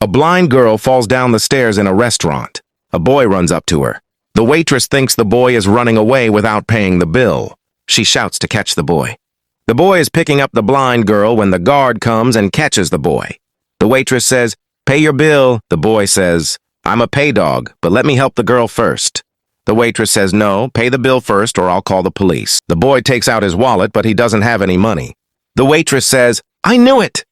A blind girl falls down the stairs in a restaurant. A boy runs up to her. The waitress thinks the boy is running away without paying the bill. She shouts to catch the boy. The boy is picking up the blind girl when the guard comes and catches the boy. The waitress says, "Pay your bill." The boy says, "I'm a pay dog, but let me help the girl first." The waitress says, "No, pay the bill first or I'll call the police." The boy takes out his wallet, but he doesn't have any money. The waitress says, "I knew it.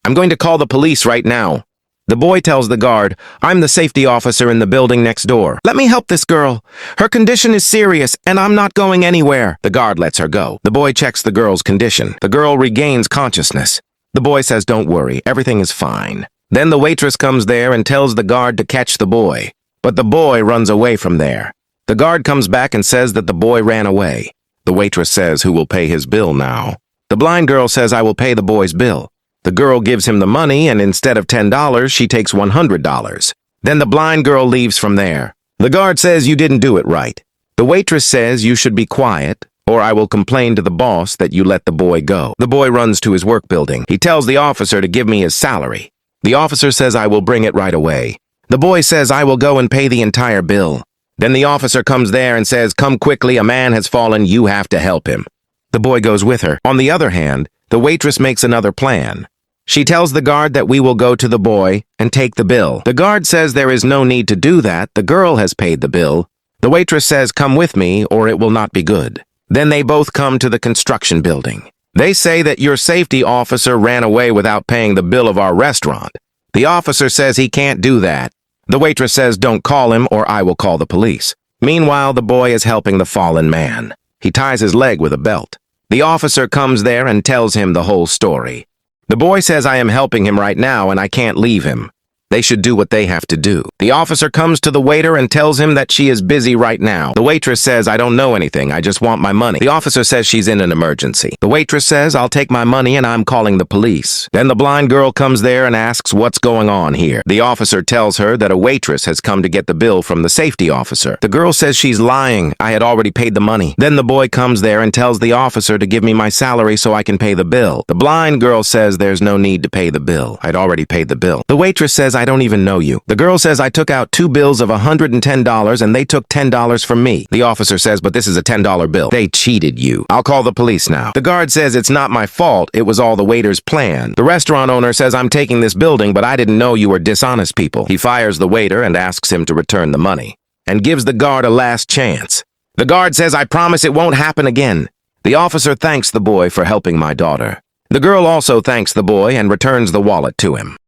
I'm going to call the police right now." The boy tells the guard, "I'm the safety officer in the building next door. Let me help this girl. Her condition is serious, and I'm not going anywhere." The guard lets her go. The boy checks the girl's condition. The girl regains consciousness. The boy says, "Don't worry, everything is fine." Then the waitress comes there and tells the guard to catch the boy. But the boy runs away from there. The guard comes back and says that the boy ran away. The waitress says, "Who will pay his bill now?" The blind girl says, "I will pay the boy's bill." The girl gives him the money, and instead of $10, she takes $100. Then the blind girl leaves from there. The guard says, "You didn't do it right." The waitress says, "You should be quiet, or I will complain to the boss that you let the boy go." The boy runs to his work building. He tells the officer to give me his salary. The officer says, "I will bring it right away." The boy says, "I will go and pay the entire bill." Then the officer comes there and says, "Come quickly, a man has fallen, you have to help him." The boy goes with her. On the other hand, the waitress makes another plan. She tells the guard that we will go to the boy and take the bill. The guard says there is no need to do that. The girl has paid the bill. The waitress says, "Come with me or it will not be good." Then they both come to the construction building. They say that your safety officer ran away without paying the bill of our restaurant. The officer says he can't do that. The waitress says, "Don't call him or I will call the police." Meanwhile, the boy is helping the fallen man. He ties his leg with a belt. The officer comes there and tells him the whole story. The boy says, "I am helping him right now and I can't leave him. They should do what they have to do." The officer comes to the waiter and tells him that she is busy right now. The waitress says, "I don't know anything, I just want my money." The officer says she's in an emergency. The waitress says, "I'll take my money and I'm calling the police." Then the blind girl comes there and asks what's going on here. The officer tells her that a waitress has come to get the bill from the safety officer. The girl says she's lying, "I had already paid the money." Then the boy comes there and tells the officer to give me my salary so I can pay the bill. The blind girl says there's no need to pay the bill. I'd already paid the bill. The waitress says, "I don't even know you." The girl says, "I took out 2 bills of $110 and they took $10 from me." The officer says, "But this is a $10 bill. They cheated you. I'll call the police now." The guard says, "It's not my fault. It was all the waiter's plan." The restaurant owner says, "I'm taking this building, but I didn't know you were dishonest people." He fires the waiter and asks him to return the money and gives the guard a last chance. The guard says, "I promise it won't happen again." The officer thanks the boy for helping my daughter. The girl also thanks the boy and returns the wallet to him.